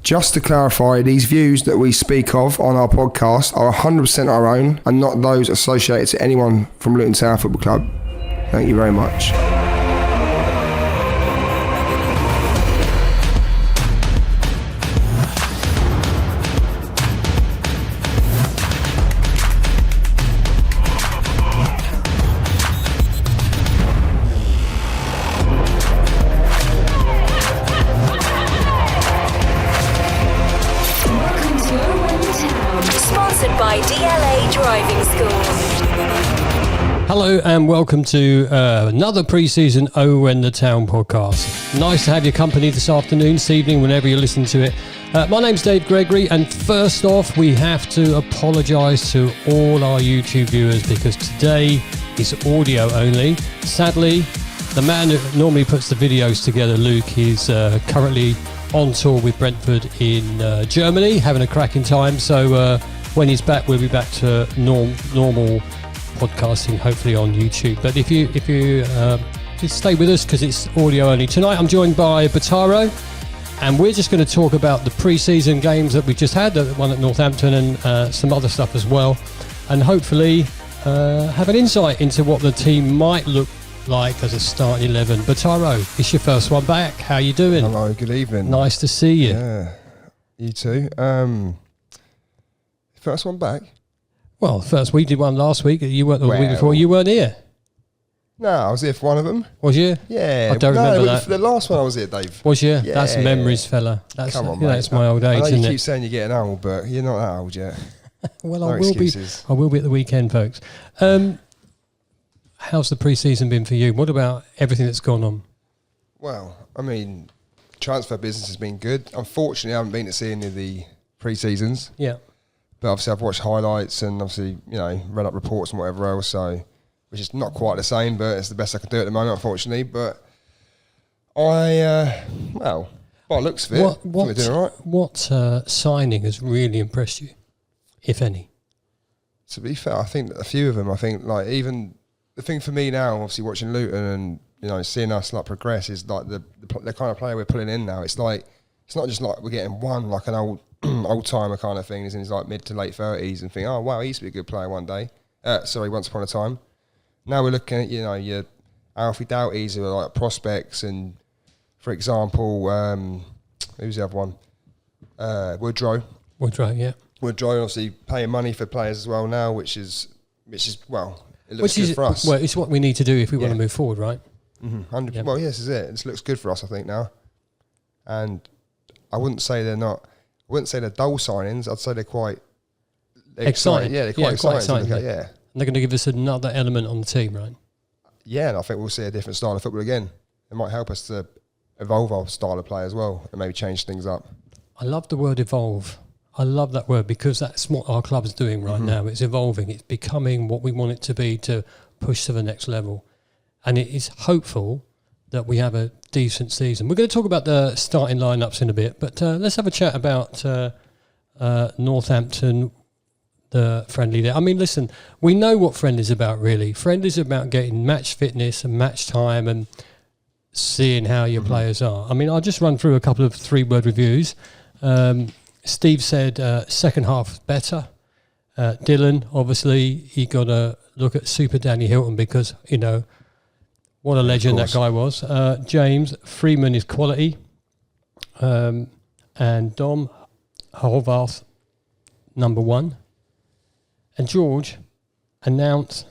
Just to clarify, these views that we speak of on our podcast are 100% our own and not those associated to anyone from Luton Town Football Club. Thank you very much. Hello and welcome to another pre-season Oh When the Town podcast. Nice to have your company this afternoon, this evening, whenever you're listening to it. My name's Dave Gregory, and first off, we have to apologise to all our YouTube viewers because today is audio only. Sadly, the man who normally puts the videos together, Luke, is currently on tour with Brentford in Germany, having a cracking time. So when he's back, we'll be back to normal podcasting, hopefully on YouTube. But if you just stay with us because it's audio only. Tonight I'm joined by Bottaro, and we're just going to talk about the pre-season games that we just had, the one at Northampton, and some other stuff as well, and hopefully have an insight into what the team might look like as a starting 11. Bottaro, it's your first one back. How you doing? Hello, good evening. Nice to see you. Yeah, you too. First one back? Well, first we did one last week. You weren't the week before. You weren't here. No, I was here for one of them. Was you? Yeah. I don't remember that. The last one I was here, Dave. Was you? Yeah. That's memories, fella. That's, come on, mate. That's my old age, I know isn't you it? keep saying you're getting old, but you're not that old yet. Well, No I will excuses. be. I will be at the weekend, folks. How's the pre-season been for you? What about everything that's gone on? Well, I mean, transfer business has been good. Unfortunately, I haven't been to see any of the pre-seasons. Yeah. But obviously I've watched highlights and obviously, you know, read up reports and whatever else, so which is not quite the same, but it's the best I can do at the moment, unfortunately. But well, by the looks of it, we're doing all right. What signing has really impressed you, if any? To be fair, I think a few of them, like even the thing for me now, obviously watching Luton and, you know, seeing us like progress is like the kind of player we're pulling in now. It's like, it's not just like we're getting one, like an old timer kind of thing, is in his like mid to late 30s and think, oh wow, he used to be a good player once upon a time. Now we're looking at, you know, your Alfie Doughties who are like prospects, and for example, who's the other one? Woodrow, yeah. Woodrow, obviously paying money for players as well now, which is well, it looks good for us. Well, it's what we need to do if we want to move forward, right? Mm-hmm. Yep. Well, yes, this is it. It looks good for us, I think, now. And I wouldn't say they're dull signings. I'd say they're quite exciting. Yeah, they're quite exciting. Yeah. And they're going to give us another element on the team, right? Yeah, and I think we'll see a different style of football again. It might help us to evolve our style of play as well and maybe change things up. I love the word evolve. I love that word because that's what our club's doing right now. It's evolving. It's becoming what we want it to be to push to the next level. And it is hopeful that we have a decent season. We're going to talk about the starting lineups in a bit, but let's have a chat about Northampton, the friendly there. I mean, listen, we know what friendly's about, really. Friendly's about getting match fitness and match time and seeing how your players are. I mean, I'll just run through a couple of 3-word reviews. Steve said second half better. Dylan, obviously, he got to look at Super Danny Hilton because, you know, what a legend that guy was. James, Freeman is quality. And Dom, Horvath, number 1. And George announced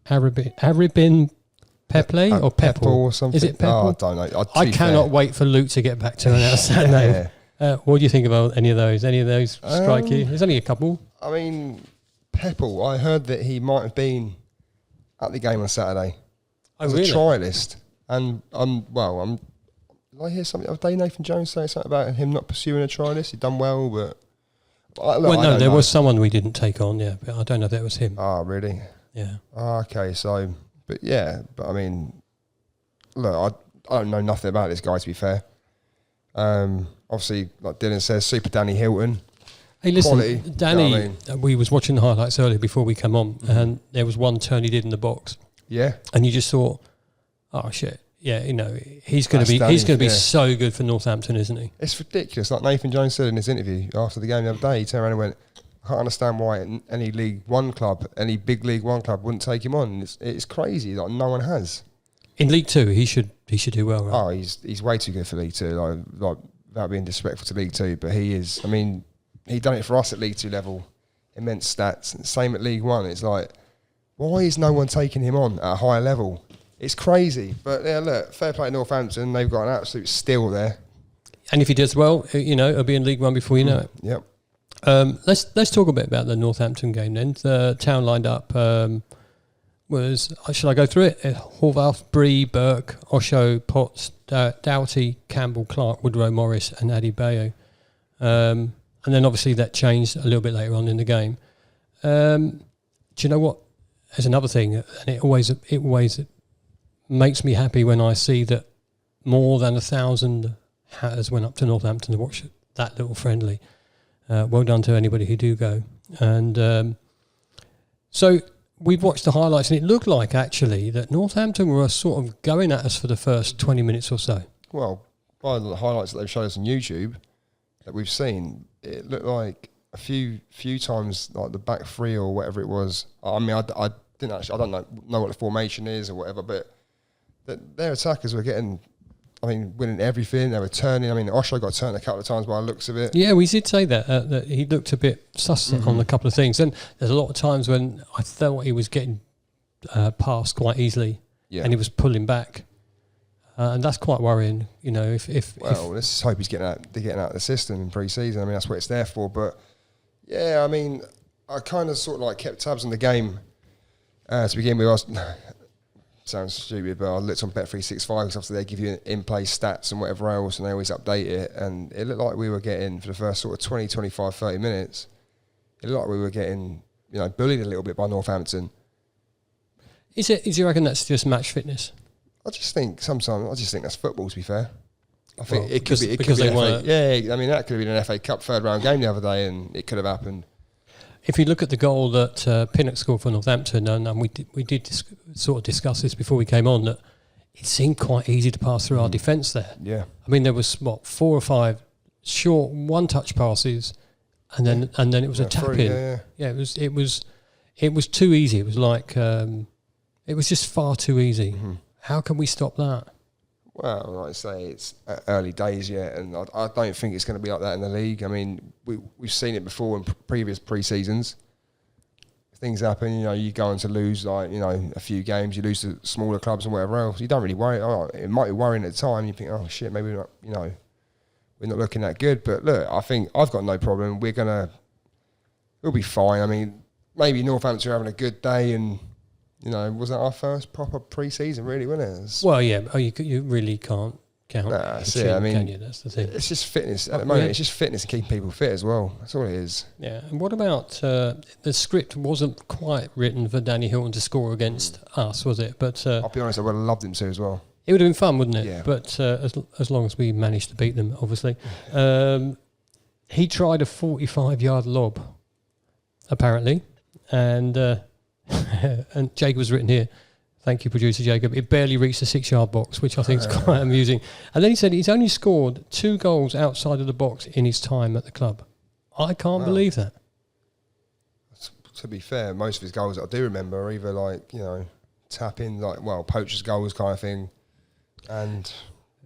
Aribin Peple or Pepple or something. Is it Pepple? Oh, I don't know. I cannot wait for Luke to get back to announce that name. What do you think about any of those? Any of those strike you? There's only a couple. I mean, Pepple, I heard that he might have been at the game on Saturday. As a trialist. And did I hear something the other day, Nathan Jones say something about him not pursuing a trialist? He'd done well, but there was someone we didn't take on, but I don't know if that was him. Oh, really? Yeah. Okay, so, but I mean, look, I don't know nothing about this guy, to be fair. Obviously, like Dylan says, Super Danny Hilton. Hey, listen, quality, Danny, you know what I mean? We was watching the highlights earlier before we come on, and there was one turn he did in the box. Yeah. And you just thought, oh, shit, yeah, he's going to be so good for Northampton, isn't he? It's ridiculous. Like Nathan Jones said in his interview after the game the other day, he turned around and went, I can't understand why any League One club, any big League One club wouldn't take him on. It's crazy. Like no one has. In League Two, he should do well, right? Oh, he's way too good for League Two. Like without being disrespectful to League Two, but he is. I mean, he done it for us at League Two level. Immense stats. And same at League One. It's like, why is no one taking him on at a higher level? It's crazy. But yeah, look, fair play to Northampton. They've got an absolute steal there. And if he does well, he'll be in League One before you know it. Yep. Let's talk a bit about the Northampton game then. The town lined up was, should I go through it? Horvath, Bree, Burke, Osho, Potts, Doughty, Campbell, Clark, Woodrow, Morris and Addy Bayo. And then obviously that changed a little bit later on in the game. Do you know what? There's another thing, and it always makes me happy when I see that more than 1,000 hatters went up to Northampton to watch that little friendly. Well done to anybody who do go. And so we've watched the highlights, and it looked like actually that Northampton were sort of going at us for the first 20 minutes or so. Well, by the highlights that they've showed us on YouTube that we've seen, it looked like a few times, like the back three or whatever it was. I mean, I didn't actually, I don't know what the formation is or whatever, but their attackers were getting, winning everything. They were turning. I mean, Osho got turned a couple of times by the looks of it. Yeah, we did say that he looked a bit sus on a couple of things. And there's a lot of times when I thought he was getting past quite easily, and he was pulling back. And that's quite worrying, if let's hope he's getting out of the system in pre-season. I mean, that's what it's there for. But yeah, I mean, I kind of sort of like kept tabs on the game to begin with. Sounds stupid, but I looked on Bet365 because obviously they give you in-play stats and whatever else, and they always update it. And it looked like we were getting, for the first sort of 20, 25, 30 minutes, it looked like we were getting, bullied a little bit by Northampton. Do you reckon that's just match fitness? I just think that's football, to be fair. I think it could be an FA. Yeah, I mean, that could have been an FA Cup third round game the other day, and it could have happened. If you look at the goal that Pinnock scored for Northampton, and we did sort of discuss this before we came on, that it seemed quite easy to pass through our defence there. Yeah. I mean, there was, 4 or 5 short one-touch passes, and then it was a tap-in. Yeah, it was too easy. It was like, it was just far too easy. Mm-hmm. How can we stop that? Well, like I say, it's early days yet, and I don't think it's going to be like that in the league. I mean, we've seen it before in previous pre-seasons. Things happen, you go on to lose, a few games, you lose to smaller clubs and whatever else. You don't really worry. It might be worrying at the time. You think, oh, shit, maybe we're not, we're not looking that good. But look, I think I've got no problem. We'll be fine. I mean, maybe Northampton are having a good day and... was that our first proper pre-season, really, wasn't it? Well, yeah. You really can't count. That's it. I mean, can you? That's the thing. It's just fitness at the moment. It's just fitness and keeping people fit as well. That's all it is. Yeah. And what about the script? Wasn't quite written for Danny Hilton to score against us, was it? But I'll be honest, I would have loved him to as well. It would have been fun, wouldn't it? Yeah. But as long as we managed to beat them, obviously. He tried a 45-yard lob, apparently, and. And Jacob has written here, thank you, producer Jacob, it barely reached the 6-yard box, which I think is quite amusing. And then he said he's only scored 2 goals outside of the box in his time at the club. I can't believe that. To be fair, most of his goals that I do remember are either tap-in, poacher's goals kind of thing, and...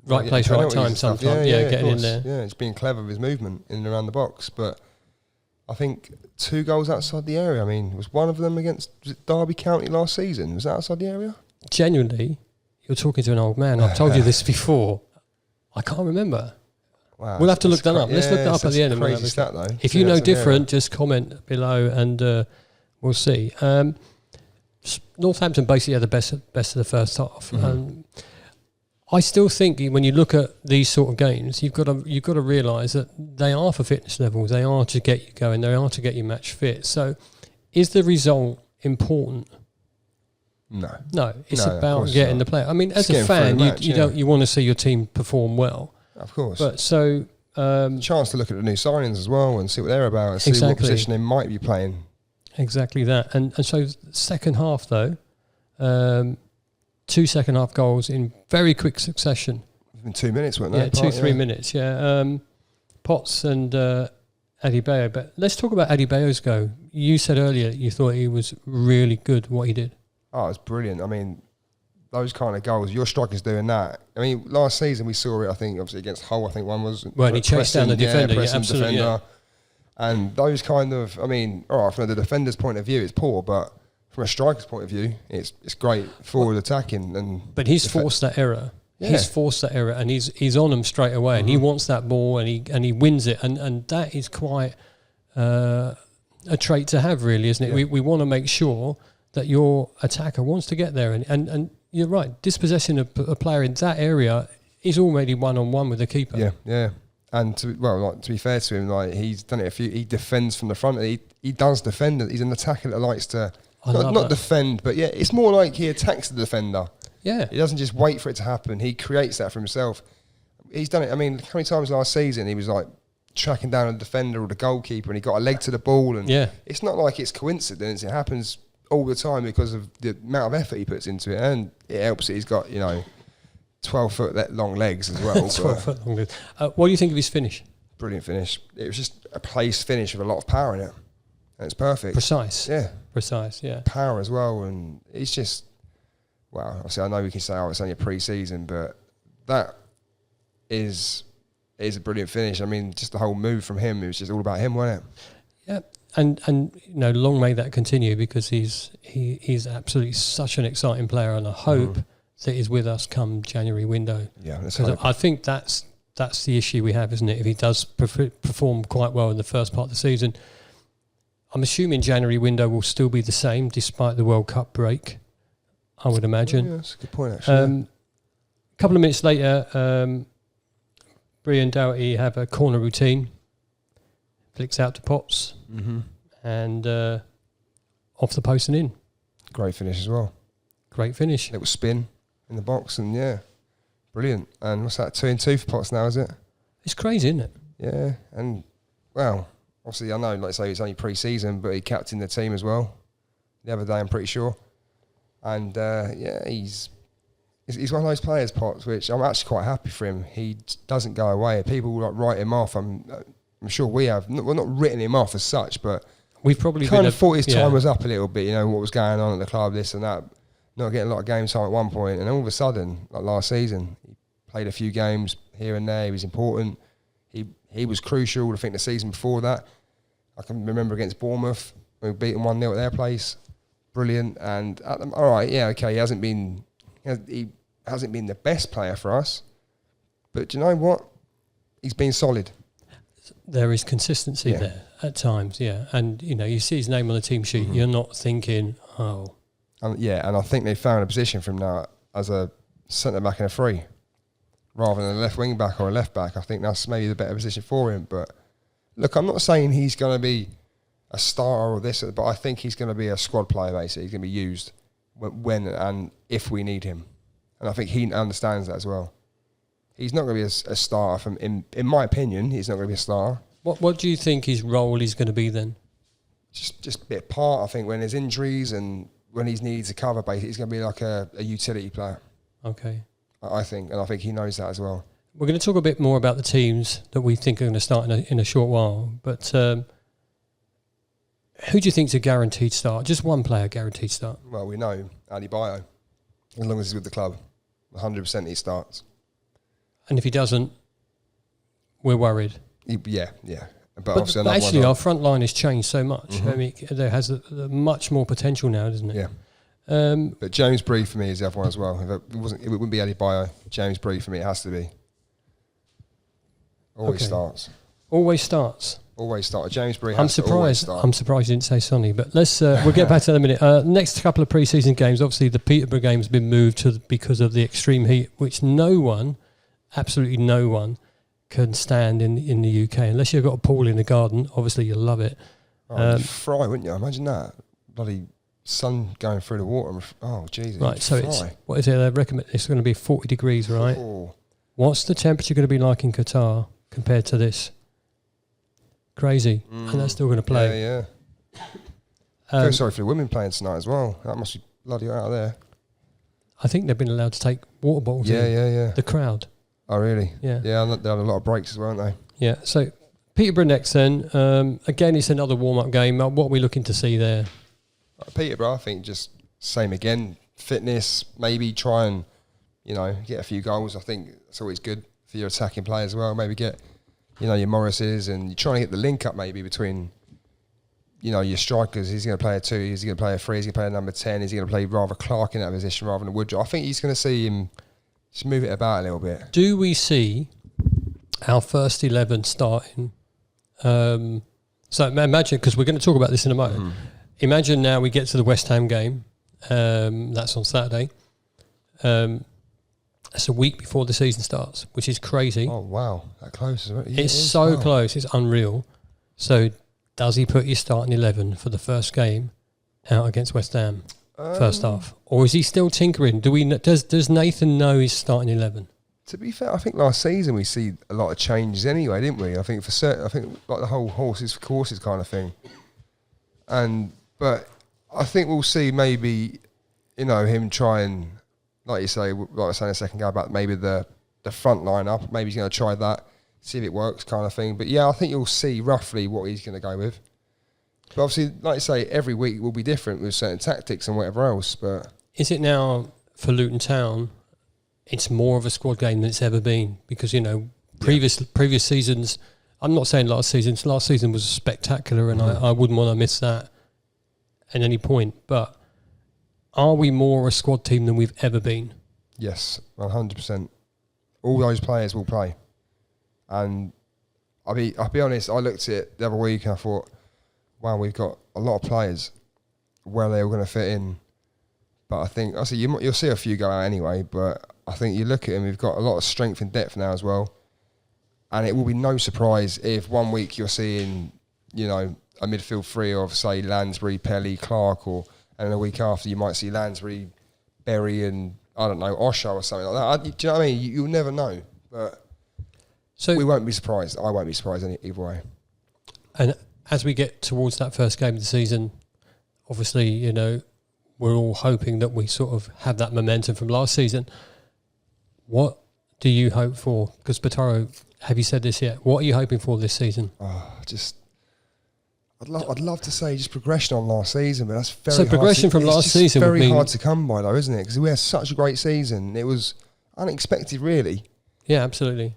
Right place, right time sometimes, getting in there. Yeah, it's being clever with his movement in and around the box, but... I think 2 goals outside the area. I mean, was one of them against Derby County last season? Was that outside the area? Genuinely, you're talking to an old man. I've told you this before. I can't remember. Wow, we'll have to look that up. Let's look that up at the end. Crazy stat, though. If you know different, just comment below and we'll see. Northampton basically had the best of the first half. Mm-hmm. I still think when you look at these sort of games, you've got to realise that they are for fitness levels. They are to get you going. They are to get you match fit. So, is the result important? No. It's about getting the player. I mean, as a fan, you want to see your team perform well. Of course. But so chance to look at the new signings as well and see what they're about and see what position they might be playing. Exactly that. And so second half though. 2 second-half goals in very quick succession. In 2 minutes, weren't they? Yeah, 2-3 minutes, yeah. Potts and Adebayo. But let's talk about Adebayo's go. You said earlier you thought he was really good, what he did. Oh, it's brilliant. I mean, those kind of goals, your strikers doing that. I mean, last season we saw it, I think, obviously against Hull, I think one was... Well, he chased down the defender, pressing absolutely, defender. Yeah. And those kind of, I mean, all right, from the defender's point of view, it's poor, but from a striker's point of view, it's great forward attacking. But he's forced that error. Yeah. He's forced that error, and he's on him straight away, and he wants that ball, and he wins it, and that is quite a trait to have, really, isn't it? Yeah. We want to make sure that your attacker wants to get there, and you're right. Dispossessing a player in that area is already 1-on-1 with the keeper. Yeah, yeah. And to be fair to him, like he's done it he defends from the front. He does defend. He's an attacker that likes to not defend, but yeah, it's more like he attacks the defender. Yeah, he doesn't just wait for it to happen. He creates that for himself. He's done it. I mean, how many times last season he was like tracking down a defender or the goalkeeper, and he got a leg to the ball. And it's not like it's coincidence. It happens all the time because of the amount of effort he puts into it, and it helps that he's got 12-foot long legs as well. 12-foot long legs. What do you think of his finish? Brilliant finish. It was just a placed finish with a lot of power in it, and it's perfect. Precise. Yeah. Precise. Yeah. Power as well, and it's just. Well, obviously I know we can say, it's only a pre-season, but that is a brilliant finish. I mean, just the whole move from him, it was just all about him, wasn't it? Yeah, and long may that continue, because he's absolutely such an exciting player, and I hope that he's with us come January window. Yeah, let's hope. I think that's the issue we have, isn't it? If he does perform quite well in the first part of the season, I'm assuming January window will still be the same despite the World Cup break, I would imagine. Yeah, that's a good point, actually. A couple of minutes later, Bree and Doughty have a corner routine. Flicks out to Potts, and off the post and in. Great finish as well. Great finish. Little spin in the box, and brilliant. And what's that, 2-2 for Potts now, is it? It's crazy, isn't it? Yeah, and, well, obviously I know, like I say, it's only pre-season, but he captained the team as well the other day, I'm pretty sure. And, he's one of those players, Potts, which I'm actually quite happy for him. He doesn't go away. People write him off. I'm sure we have. We're not written him off as such, but we've probably kind of thought his time was up a little bit, what was going on at the club, this and that. Not getting a lot of game time at one point, and all of a sudden, like last season, he played a few games here and there. He was important. He was crucial. I think the season before that, I can remember against Bournemouth, we beat them 1-0 at their place. Brilliant. And all right, he hasn't been the best player for us, but do you know what? He's been solid. There is consistency there at times, and you see his name on the team sheet. You're not thinking, oh. And I think they found a position for him now as a centre back and a free, rather than a left wing back or a left back. I think that's maybe the better position for him. But look, I'm not saying he's going to be a star or this, but I think he's going to be a squad player. Basically, he's going to be used when and if we need him, and I think he understands that as well. He's not going to be a star. In my opinion, he's not going to be a star. What do you think his role is going to be then? Just a bit part. I think when there's injuries and when he's needed to cover, basically, he's going to be like a utility player. Okay. I think, and I think he knows that as well. We're going to talk a bit more about the teams that we think are going to start in a short while, but who do you think's a guaranteed start? Just one player guaranteed start. Well, we know Adebayo, as long as he's with the club, 100% he starts. And if he doesn't, we're worried. Yeah. But actually, our front line has changed so much. I mean, there has a much more potential now, doesn't it? Yeah. But James Bree for me is the other one as well. If it wouldn't be Adebayo. James Bree for me, it has to be. Always starts. Always starts. Always start. James Bree has to always start. I'm surprised you didn't say Sonny, but we'll get back to that in a minute. Next couple of pre-season games, obviously the Peterborough game has been moved because of the extreme heat, which absolutely no one can stand in the UK unless you've got a pool in the garden. Obviously, you'll love it. You'd fry, wouldn't you? Imagine that bloody sun going through the water. Oh, Jesus! Right, so what is it? They recommend it's going to be 40 degrees, right? Oh. What's the temperature going to be like in Qatar compared to this? Crazy, and that's still going to play. Yeah. Feel sorry for the women playing tonight as well. That must be bloody out there. I think they've been allowed to take water bottles in. The crowd. Oh, really? Yeah. Yeah, they had a lot of breaks as well, haven't they? Yeah, so Peterborough next then. Again, it's another warm-up game. What are we looking to see there? Peterborough, I think just same again. Fitness, maybe try and, get a few goals. I think it's always good for your attacking play as well. Maybe get, your Morrises, and you're trying to get the link up maybe between, your strikers. He's going to play a 2, he's going to play a 3, he's going to play a number 10, he's going to play rather Clark in that position rather than Woodrow. I think he's going to see him just move it about a little bit. Do we see our first 11 starting? So imagine, because we're going to talk about this in a moment. Imagine now we get to the West Ham game. That's on Saturday. That's a week before the season starts, which is crazy. Oh, wow. That close. It's so close. It's unreal. So does he put his starting 11 for the first game out against West Ham, first half? Or is he still tinkering? Does Nathan know his starting 11? To be fair, I think last season we see a lot of changes anyway, didn't we? I think like the whole horses for courses kind of thing. But I think we'll see maybe, him try and, like you say, like I was saying a second ago about maybe the front line up. Maybe he's going to try that, see if it works kind of thing. But yeah, I think you'll see roughly what he's going to go with. But obviously, like you say, every week will be different with certain tactics and whatever else. But is it now for Luton Town? It's more of a squad game than it's ever been because previous seasons. I'm not saying last season. Last season was spectacular, and I wouldn't want to miss that at any point. But are we more a squad team than we've ever been? Yes, 100%. All those players will play, and I'll be honest. I looked at it the other week and I thought, wow, we've got a lot of players. Where they're going to fit in, but I think you'll see a few go out anyway. But I think you look at them, we've got a lot of strength and depth now as well. And it will be no surprise if 1 week you're seeing, a midfield 3 of, say, Lansbury, Pelly, Clark, and then a week after you might see Lansbury, Berry, and, I don't know, Osho or something like that. Do you know what I mean? You'll never know. But we won't be surprised. I won't be surprised either way. And as we get towards that first game of the season, obviously, we're all hoping that we sort of have that momentum from last season. What do you hope for? Because Bottaro, have you said this yet? What are you hoping for this season? I'd love to say just progression on last season, but that's very so progression hard from last season. It's very hard to come by, though, isn't it? Because we had such a great season. It was unexpected, really. Yeah, absolutely.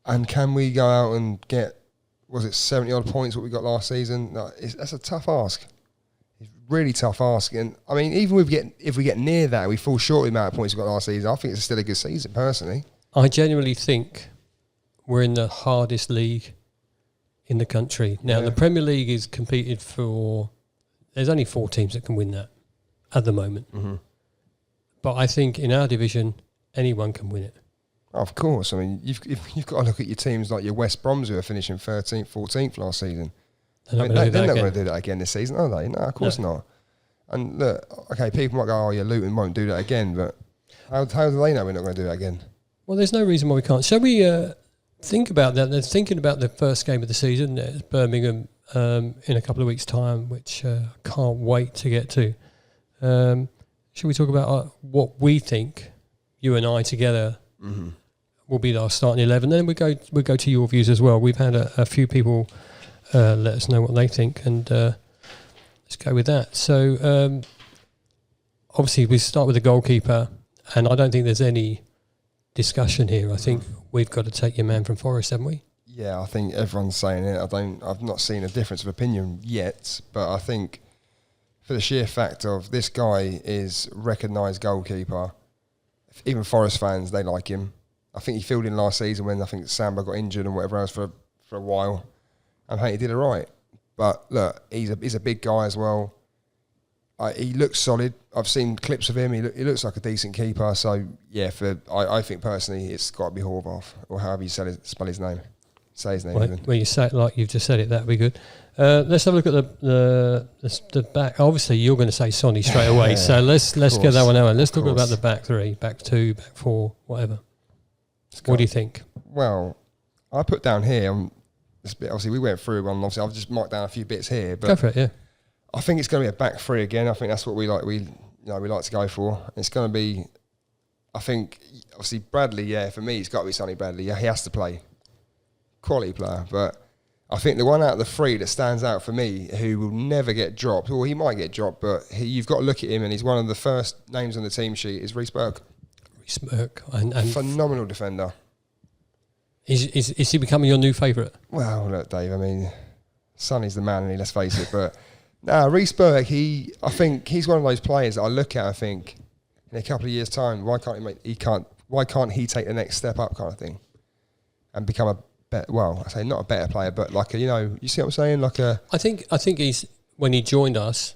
And can we go out and get, was it 70 odd points what we got last season? No, that's a tough ask. It's really tough ask. And I mean, even if we get near that, we fall short of the amount of points we got last season. I think it's still a good season, personally. I genuinely think we're in the hardest league in the country. Now, the Premier League is competed for... There's only 4 teams that can win that at the moment. Mm-hmm. But I think in our division, anyone can win it. Oh, of course. I mean, you've got to look at your teams like your West Broms who are finishing 13th, 14th last season. They're not going to do that again this season, are they? No, of course not. And look, okay, people might go, oh, yeah, Luton won't do that again, but how do they know we're not going to do that again? Well, there's no reason why we can't. Shall we think about that? They're thinking about the first game of the season. It's Birmingham in a couple of weeks' time, which I can't wait to get to. Should we talk about what we think, you and I together, will be our starting 11? Then we'll go to your views as well. We've had a few people let us know what they think, and let's go with that. So obviously we start with the goalkeeper, and I don't think there's any discussion here. I think we've got to take your man from Forest, haven't we? Yeah, I think everyone's saying it. I've not seen a difference of opinion yet, but I think for the sheer fact of this guy is recognised goalkeeper, even Forest fans, they like him. I think he filled in last season when I think Samba got injured and whatever else for a while. And he did it right. But look, he's a big guy as well. He looks solid. I've seen clips of him. He looks like a decent keeper. So yeah, I think personally, it's got to be Horvath, or however you spell his name. Say his name. When you say it like you've just said it, that'd be good. Let's have a look at the back. Obviously, you're going to say Sonny straight away. So let's get that one out. Let's talk about the back 3, back 2, back 4, whatever. What do you think? Well, I put down here. This bit, obviously, we went through one. Obviously, I've just marked down a few bits here. But go for it. Yeah. I think it's going to be a back 3 again. I think that's what we like. we like to go for. It's going to be, I think, obviously Bradley. Yeah, for me, it's got to be Sonny Bradley. Yeah, he has to play. Quality player, but I think the one out of the three that stands out for me, who will never get dropped, or he might get dropped, but you've got to look at him, and he's one of the first names on the team sheet, is Reece Burke. Reece Burke. And phenomenal defender. Is he becoming your new favourite? Well, look, Dave, I mean, Sonny's the man, let's face it, but Reece Burke, I think he's one of those players that I look at, I think, in a couple of years' time, why can't he take the next step up kind of thing and become a better, well, I say not a better player, but like a, you see what I'm saying? Like a... I think he's, when he joined us,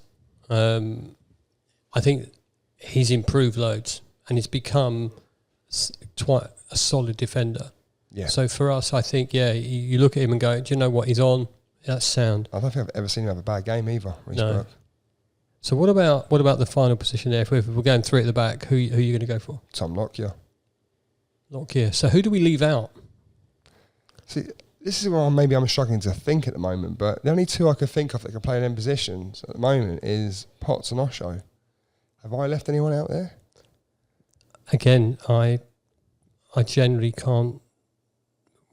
I think he's improved loads and he's become quite a solid defender. Yeah. So for us, I think, you look at him and go, do you know what, he's on, that's sound. I don't think I've ever seen him have a bad game either, Reece Burke. So what about the final position there? If we're going three at the back, who are you going to go for? Tom Lockyer. Lockyer. So who do we leave out? See, this is where I'm struggling to think at the moment, but the only two I can think of that can play in them positions at the moment is Potts and Osho. Have I left anyone out there? Again, I generally can't.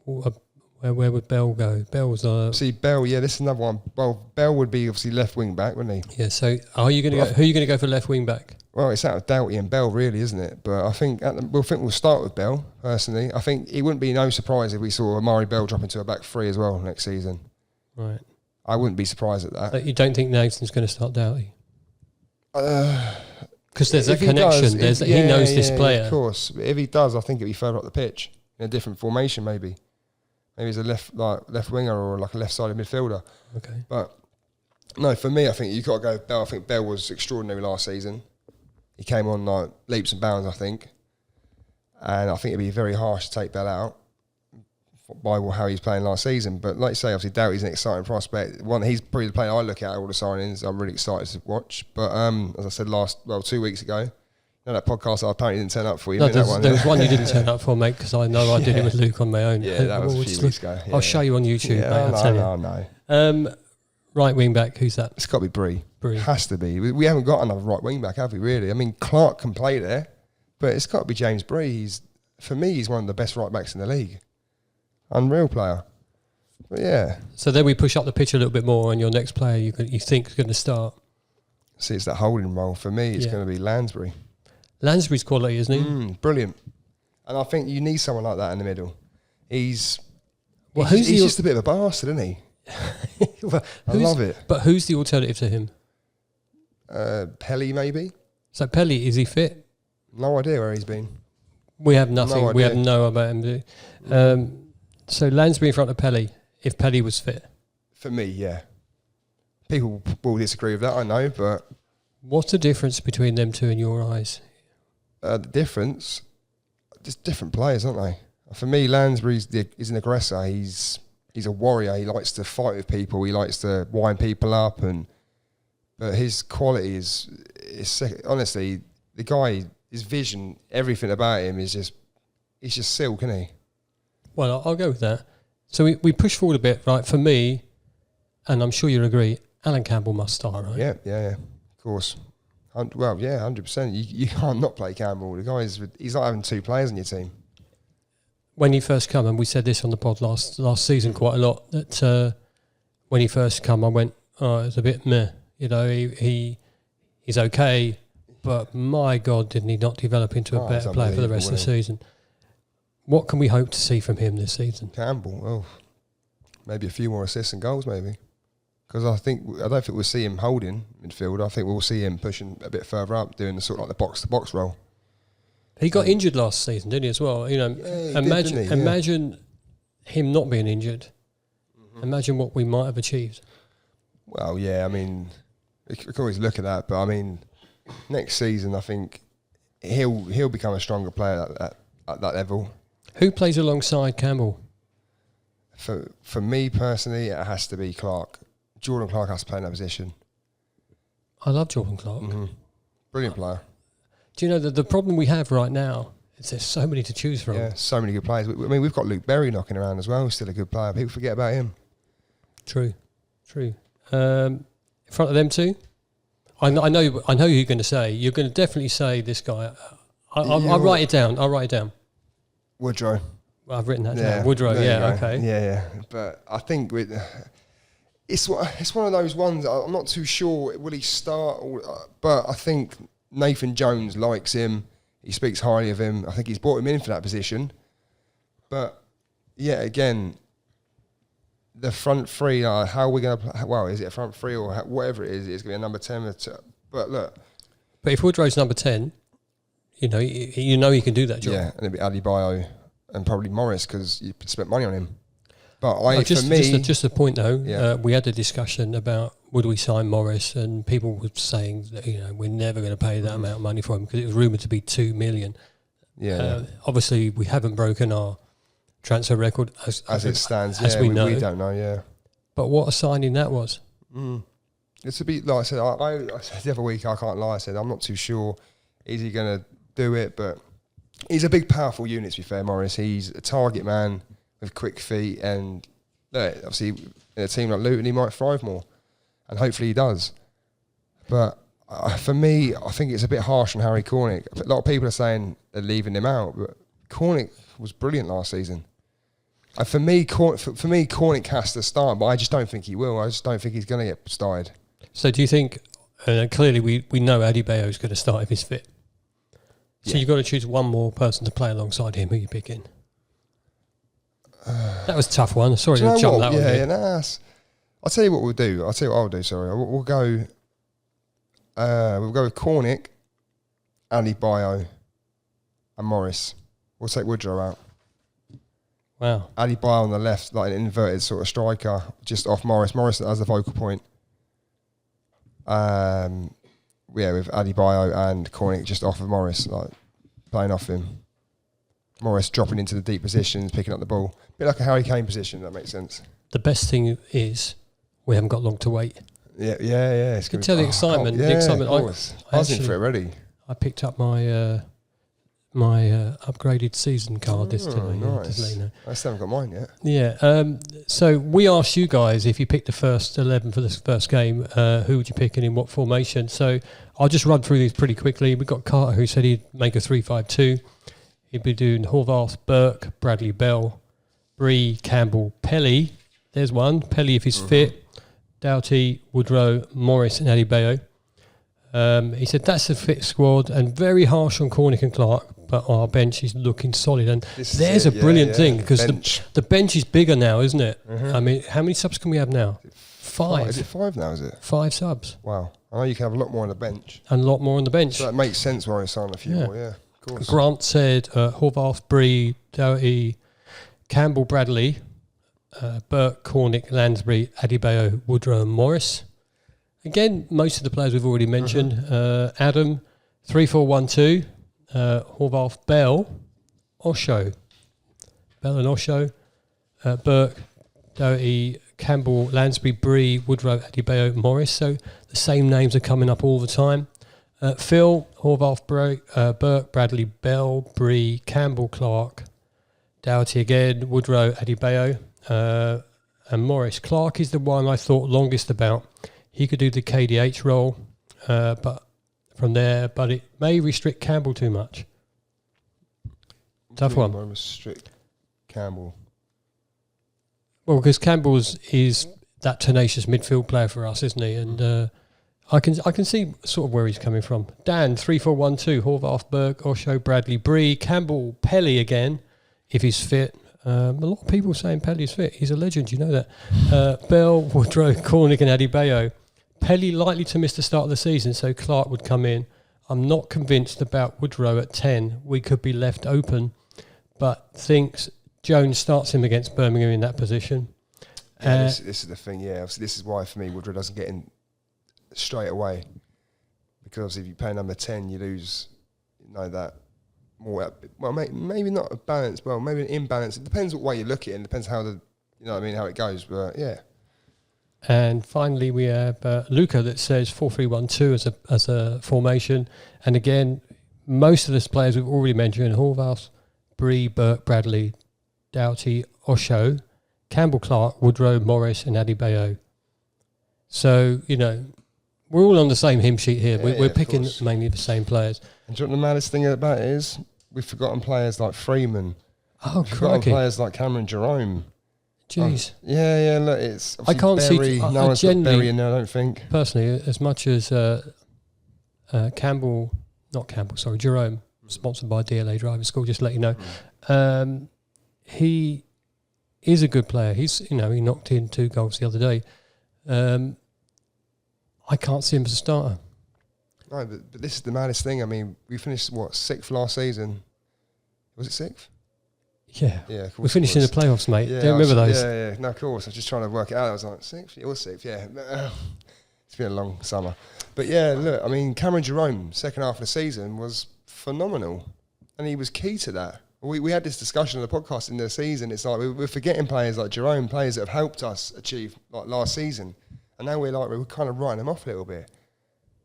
Where would Bell go? Bell's see Bell. Yeah, this is another one. Well, Bell would be obviously left wing back, wouldn't he? Yeah. So who are you going to go for left wing back? Well, it's out of Doughty and Bell, really, isn't it? But I think we'll start with Bell personally. I think it wouldn't be no surprise if we saw Amari Bell drop into a back three as well next season. Right. I wouldn't be surprised at that. But you don't think Nathan's going to start Doughty? Because there's a connection. He knows this player. Of course. But if he does, I think it'll be further up the pitch in a different formation, maybe. Maybe he's a left winger or like a left-sided midfielder. Okay. But no, for me, I think you've got to go with Bell. I think Bell was extraordinary last season. He came on like leaps and bounds, I think. And I think it'd be very harsh to take Bell out by how he's playing last season. But like you say, obviously Doughty's an exciting prospect. He's probably the player I look at all the signings. I'm really excited to watch. But as I said 2 weeks ago, that podcast I apparently didn't turn up for you. No, there was one you didn't turn up for, mate, because I know I did it with Luke on my own. Yeah, that was a few weeks ago. Yeah. I'll show you on YouTube, mate. I'll tell you. No. Right wing back, who's that? It's got to be Bree. Bree. Has to be. We haven't got another right wing back, have we, really? I mean, Clark can play there, but it's got to be James Bree. For me, he's one of the best right backs in the league. Unreal player. But yeah. So then we push up the pitch a little bit more, and your next player you think is going to start? See, it's that holding role. For me, it's going to be Lansbury. Lansbury's quality, isn't he? Brilliant. And I think you need someone like that in the middle. He's just a bit of a bastard, isn't he? I love it. But who's the alternative to him? Pelly, maybe. So Pelly, is he fit? No idea where he's been. We have nothing. We have no about him. So Lansbury in front of Pelly, if Pelly was fit. For me, yeah. People will disagree with that, I know, but... What's the difference between them two in your eyes? The difference, just different players, aren't they? For me, Lansbury's is an aggressor. He's a warrior. He likes to fight with people. He likes to wind people up, but his quality is honestly, the guy, his vision, everything about him is he's just silk, isn't he? Well, I'll go with that. So we push forward a bit, right? For me, and I'm sure you'll agree, Alan Campbell must start, right? Yeah. Of course. Well, yeah, 100%. You can't not play Campbell. The guy he's like having two players on your team. When he first come, and we said this on the pod last season quite a lot, that when he first come, I went, oh, it's a bit meh. You know, he's okay, but my God, didn't he not develop into a better player for the rest of the season? What can we hope to see from him this season? Campbell, maybe a few more assists and goals, maybe. Because I don't think we'll see him holding midfield. I think we'll see him pushing a bit further up, doing the sort of like the box-to-box role. He got injured last season, didn't he, as well? You know, imagine him not being injured. Mm-hmm. Imagine what we might have achieved. Well, yeah, I mean, we can always look at that, but I mean, next season, I think he'll become a stronger player at that level. Who plays alongside Campbell? For me personally, it has to be Clark. Jordan Clark has to play in that position. I love Jordan Clark. Mm-hmm. Brilliant player. Do you know that the problem we have right now is there's so many to choose from? Yeah, so many good players. I mean, we've got Luke Berry knocking around as well. Still a good player. People forget about him. True. In front of them two, I know who you're going to say. You're going to definitely say this guy. I'll write it down. Woodrow. Well, I've written that down. Woodrow, okay. Yeah. But I think it's one of those ones, I'm not too sure, will he start? But I think Nathan Jones likes him. He speaks highly of him. I think he's brought him in for that position. But, yeah, again, the front three, how are we going to play? Well, is it a front three or whatever it is? It's going to be a number 10. But look. But if Woodrow's number 10, you know he can do that job. Yeah, and it'd be Adebayo and probably Morris because you spent money on him. But just a point though, we had a discussion about would we sign Morris, and people were saying that we're never going to pay that amount of money for him because it was rumoured to be $2 million. Obviously, we haven't broken our transfer record as it stands. As we know, we don't know. Yeah, but what a signing that was. It's a bit like I said. I said the other week, I can't lie. I said I'm not too sure. Is he going to do it? But he's a big, powerful unit. To be fair, Morris, he's a target man with quick feet, and obviously in a team like Luton, he might thrive more, and hopefully he does. But for me, I think it's a bit harsh on Harry Cornick. A lot of people are saying they're leaving him out, but Cornick was brilliant last season. And for me, Cornick has to start, but I just don't think he will. I just don't think he's going to get started. So do you think, clearly we know Adebayo is going to start if he's fit. So you've got to choose one more person to play alongside him. Who are you picking? That was a tough one. Sorry to jump that one. Yeah, I'll tell you what we'll do. I'll tell you what I'll do, sorry. We'll go with Cornick, Adebayo and Morris. We'll take Woodrow out. Wow. Adebayo on the left, like an inverted sort of striker, just off Morris. Morris as the focal point. With Adebayo and Cornick just off of Morris, like playing off him. Morris dropping into the deep positions, picking up the ball. A bit like a Harry Kane position, if that makes sense. The best thing is we haven't got long to wait. Yeah. You can tell the excitement. The excitement. I was in for it already. I picked up my upgraded season card this time. Nice. Just let you know. I still haven't got mine yet. Yeah. So we asked you guys if you picked the first 11 for this first game, who would you pick and in what formation? So I'll just run through these pretty quickly. We've got Carter who said he'd make a 3-5-2. He'd be doing Horvath, Burke, Bradley Bell, Bree, Campbell, Pelly. There's one. Pelly if he's fit. Doughty, Woodrow, Morris and Adebayo. He said that's a fit squad and very harsh on Cornick and Clark, but our bench is looking solid. And there's a brilliant thing because the bench is bigger now, isn't it? I mean, how many subs can we have now? 5. Is it 5 now, is it? 5 subs. Wow. I know you can have a lot more on the bench. And a lot more on the bench. So that makes sense why I signed a few more, yeah. Of course. Grant said Horvath, Bree, Doughty, Campbell, Bradley, Burke, Cornick, Lansbury, Adebayo, Woodrow and Morris. Again, most of the players we've already mentioned. Adam, 3-4-1-2, Horvath, Bell, Osho. Bell and Osho. Burke, Doughty, Campbell, Lansbury, Bree, Woodrow, Adebayo, Morris. So the same names are coming up all the time. Phil, Horvath, Burke, Bradley, Bell, Bree, Campbell, Clark, Doughty again, Woodrow, Adebayo, and Morris. Clark is the one I thought longest about. He could do the KDH role, but it may restrict Campbell too much. Tough one. Restrict Campbell. Well, because Campbell is that tenacious midfield player for us, isn't he? And I can see sort of where he's coming from. Dan, 3-4-1-2, Horvath, Burke, Osho, Bradley, Bree, Campbell, Pelly again, if he's fit. A lot of people saying Pelly's fit. He's a legend, you know that. Bell, Woodrow, Cornick and Adebayo. Pelly likely to miss the start of the season, so Clark would come in. I'm not convinced about Woodrow at 10. We could be left open, but thinks Jones starts him against Birmingham in that position. Yeah, this is the thing, yeah. Obviously, this is why, for me, Woodrow doesn't get in straight away. Because if you play number 10, you lose, that more, well, maybe not a balance, well, maybe an imbalance. It depends what way you look at it, and depends how how it goes, but yeah. And finally, we have Luca that says 4-3-1-2 as a formation. And again, most of the players we've already mentioned: Horvath, Bree, Burke, Bradley, Doughty, Osho, Campbell, Clark, Woodrow, Morris, and Adebayo. So we're all on the same hymn sheet here. We're picking course. mainly the same players. And do you know what the maddest thing about it is? We've forgotten players like Freeman. Oh, We've forgotten crikey. players like Cameron Jerome. Jeez. Yeah, look, it's... I can't Berry, see... no one's got Berry in there, I don't think. Personally, as much as Jerome, sponsored by DLA Driving School, just to let you know, he is a good player. He knocked in 2 goals the other day. I can't see him as a starter. No, but this is the maddest thing. I mean, we finished, 6th last season? Was it 6th? Yeah. Yeah, of course We're finishing the playoffs, mate. Do you remember those? Yeah. No, of course. I was just trying to work it out. I was like, 6th? It was 6th, yeah. It's been a long summer. But yeah, look, I mean, Cameron Jerome, second half of the season, was phenomenal. And he was key to that. We had this discussion on the podcast in the season. It's like we're forgetting players like Jerome, players that have helped us achieve like last season. And now we're kind of writing them off a little bit.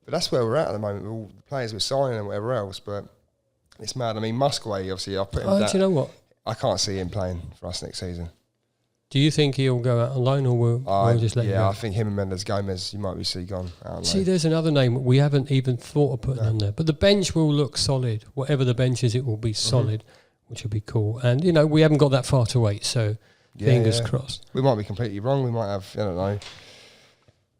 But that's where we're at the moment with all the players we're signing and whatever else. But it's mad. I mean, Musgrave, obviously, I'll put him Do you know what? I can't see him playing for us next season. Do you think he'll go out on loan, or we'll just let him go? Yeah, I think him and Mendes Gomez, you might be see gone out on See, loan. there's another name we haven't even thought of putting on there. But the bench will look solid. Whatever the bench is, it will be solid, which will be cool. And, we haven't got that far to wait, so fingers crossed. We might be completely wrong. We might have, I don't know.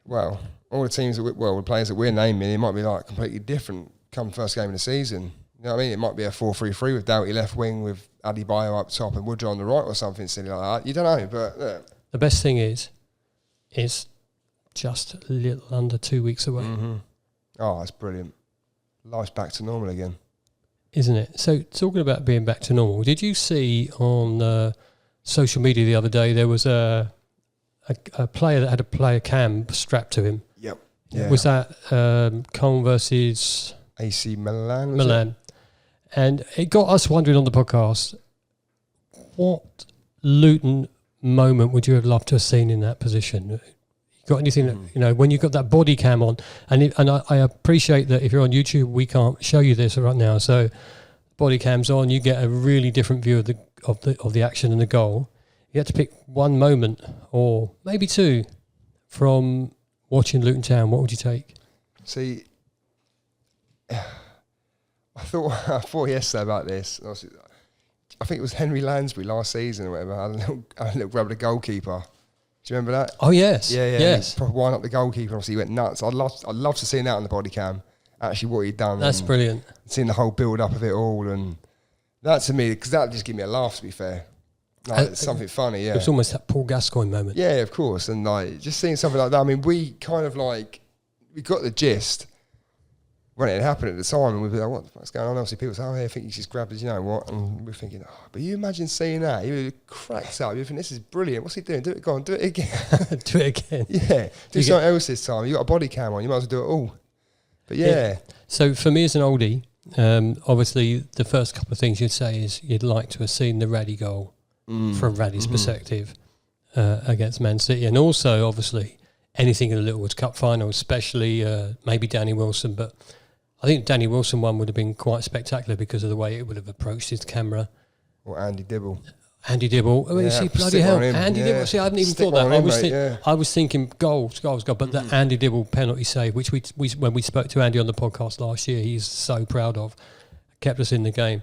Well, all the teams, the players that we're naming, it might be like completely different come first game of the season. You know what I mean? It might be a 4-3-3 with Doughty left wing, with Adebayo up top and Woodrow on the right or something silly like that. You don't know, but... The best thing is it's just a little under 2 weeks away. Oh, that's brilliant. Life's back to normal again. Isn't it? So, talking about being back to normal, did you see on social media the other day there was a player that had a player cam strapped to him? Yep. Yeah. Was that Cone versus... AC Milan? Milan. And it got us wondering on the podcast, what Luton moment would you have loved to have seen in that position? You got anything that, when you got that body cam on, and I appreciate that if you're on YouTube, we can't show you this right now. So body cam's on, you get a really different view of the action and the goal. You had to pick one moment or maybe two from watching Luton Town. What would you take? See, I thought yesterday about this. I think it was Henry Lansbury last season or whatever. I had a little grab with the goalkeeper. Do you remember that? Oh yes, yeah. Yes. He wind up the goalkeeper. Obviously, he went nuts. I'd love to see that on the body cam. Actually, what he'd done. That's brilliant. Seeing the whole build up of it all, and that to me, because that just gave me a laugh. To be fair, it's something funny. Yeah, it was almost that Paul Gascoigne moment. Yeah, of course, and just seeing something like that. I mean, we kind of we got the gist when it happened at the time, and we'd be like, what the fuck's going on? Obviously, people say, I think you just grabbed his, you know what? And we're thinking, but you imagine seeing that? He cracks up. You think, this is brilliant. What's he doing? Do it, go on, do it again. Do it again. Yeah. Do something else this time. You got a body cam on, you might as well do it all. But yeah. So for me as an oldie, obviously the first couple of things you'd say is you'd like to have seen the Raddy goal from Raddy's perspective against Man City. And also, obviously, anything in the Littlewood Cup final, especially maybe Danny Wilson, but I think Danny Wilson one would have been quite spectacular because of the way it would have approached his camera. Or Andy Dibble. Andy Dibble. I mean, see, bloody hell. Andy Dibble. See, I hadn't even thought that. I was thinking goals. But the Andy Dibble penalty save, which we when we spoke to Andy on the podcast last year, he's so proud of, kept us in the game.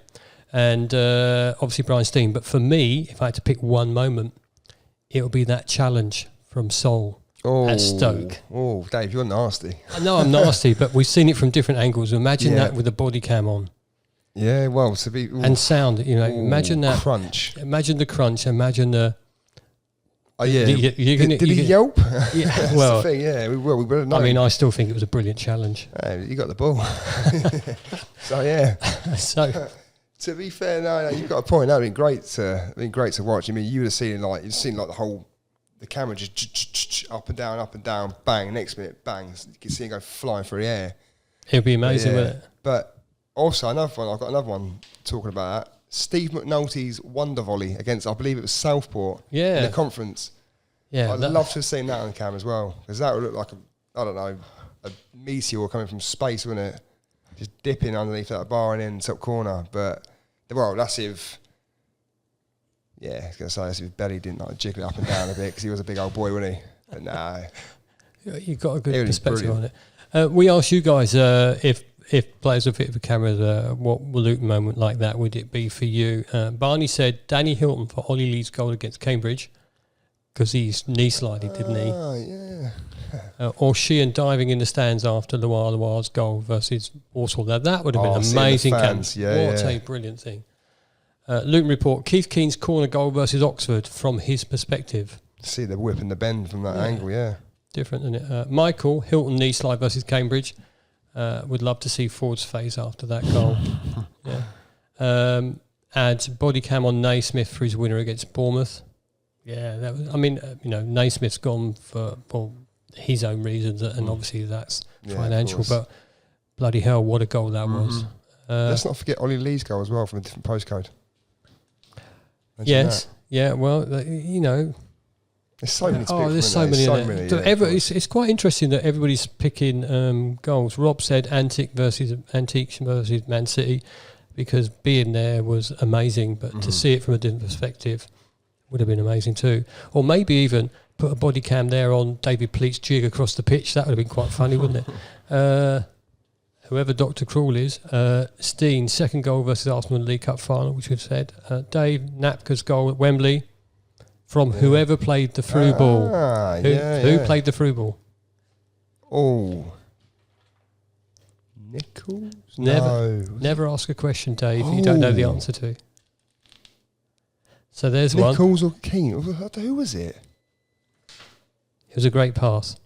And obviously Brian Steen. But for me, if I had to pick one moment, it would be that challenge from Sol at Stoke. Oh, Dave, you're nasty. I know I'm nasty, but we've seen it from different angles. Imagine that with the body cam on. Yeah, well, to be... And sound, imagine that. Crunch. Imagine the crunch, imagine the... Oh, yeah. Did he yelp? Yeah, that's well... the thing, yeah. We better know. I mean, I still think it was a brilliant challenge. You got the ball. So, yeah. So... To be fair, no, you've got a point. That would have been great to watch. I mean, you would have seen the camera just up and down, bang. Next minute, bang. You can see it go flying through the air. It'd be amazing, wouldn't it? But also I've got another one talking about that. Steve McNulty's wonder volley against, I believe it was Southport in the conference. Yeah, I'd love to have seen that on the cam as well, because that would look like a meteor coming from space, wouldn't it? Just dipping underneath that bar and in top corner, but. Well, that's if... Yeah, I was going to say, that's if his belly didn't jiggle up and down a bit, because he was a big old boy, wasn't he? But nah. You've got a good perspective on it. We asked you guys if players were fit for cameras, what Luton moment like that would it be for you? Barney said Danny Hilton for Ollie Lee's goal against Cambridge because he's knee slided, didn't he? Oh, yeah. Or Sheehan diving in the stands after Luar's goal versus Walsall. Now, that would have been amazing. What a brilliant thing. Luton report, Keith Keane's corner goal versus Oxford from his perspective. See the whip and the bend from that angle, yeah. Different, isn't it? Michael, Hilton knee slide versus Cambridge. Would love to see Ford's face after that goal. And body cam on Naismith for his winner against Bournemouth. Yeah, that was. I mean, Naismith's gone for his own reasons, and obviously that's financial. But bloody hell, what a goal that was! Let's not forget Ollie Lee's goal as well from a different postcode. Yes, yeah. Well, there's so many. There's so many. It's quite interesting that everybody's picking goals. Rob said Antiques versus Man City because being there was amazing, but to see it from a different perspective would have been amazing too. Or maybe even put a body cam there on David Pleat's jig across the pitch. That would have been quite funny, wouldn't it? Whoever Dr. Krul is, Steen, second goal versus Arsenal in the League Cup final, which we've said. Dave, Napka's goal at Wembley from whoever played the through ball. Who played the through ball? Oh. Nichols? Never ask a question, Dave, you don't know the answer to. So there's one. Nichols or Keane? Who was it? It was a great pass.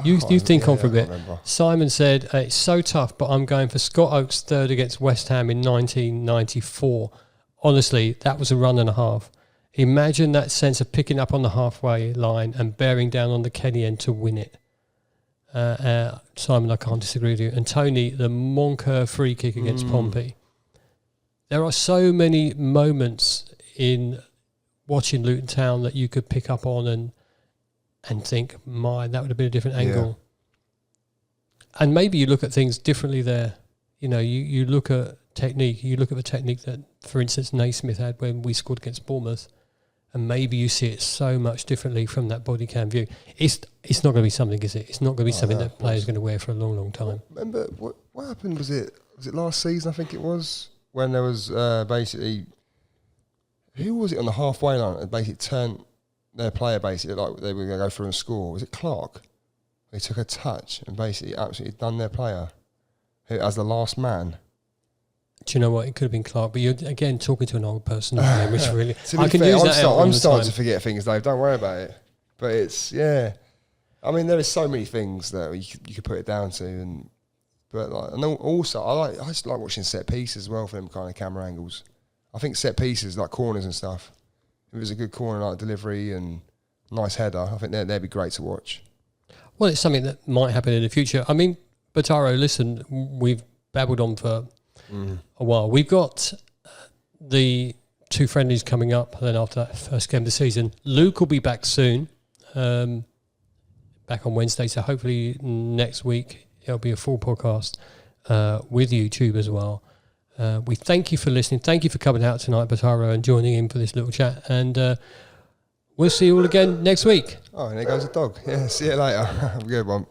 You think on for a bit. Simon said, it's so tough, but I'm going for Scott Oakes' third against West Ham in 1994. Honestly, that was a run and a half. Imagine that sense of picking up on the halfway line and bearing down on the Kenny end to win it. Simon, I can't disagree with you. And Tony, the Moncur free kick against Pompey. There are so many moments in watching Luton Town that you could pick up on and think, that would have been a different angle. And maybe you look at things differently there. You look at technique. You look at the technique that, for instance, Naismith had when we scored against Bournemouth, and maybe you see it so much differently from that body cam view. It's not going to be something, is it? It's not going to be something that players are going to wear for a long, long time. Remember, what happened? Was it last season, I think it was, when there was basically... Who was it on the halfway line that basically turned their player basically like they were going to go through and score? Was it Clark? They took a touch and basically absolutely done their player as the last man. Do you know what? It could have been Clark, but you're again talking to an old person, which really I can use that. I'm starting to forget things, Dave. Don't worry about it. But it's I mean, there is so many things that you could put it down to, but also I just like watching set pieces as well for them kind of camera angles. I think set pieces like corners and stuff. If it was a good corner like delivery and nice header, I think they'd be great to watch. Well, it's something that might happen in the future. I mean, Bottaro, listen, we've babbled on for a while. We've got the 2 friendlies coming up, and then after that first game of the season, Luke will be back soon, back on Wednesday. So hopefully next week it'll be a full podcast with YouTube as well. We thank you for listening. Thank you for coming out tonight, Bottaro, and joining in for this little chat. And we'll see you all again next week. Oh, and there goes the dog. Yeah, see you later. Have a good one.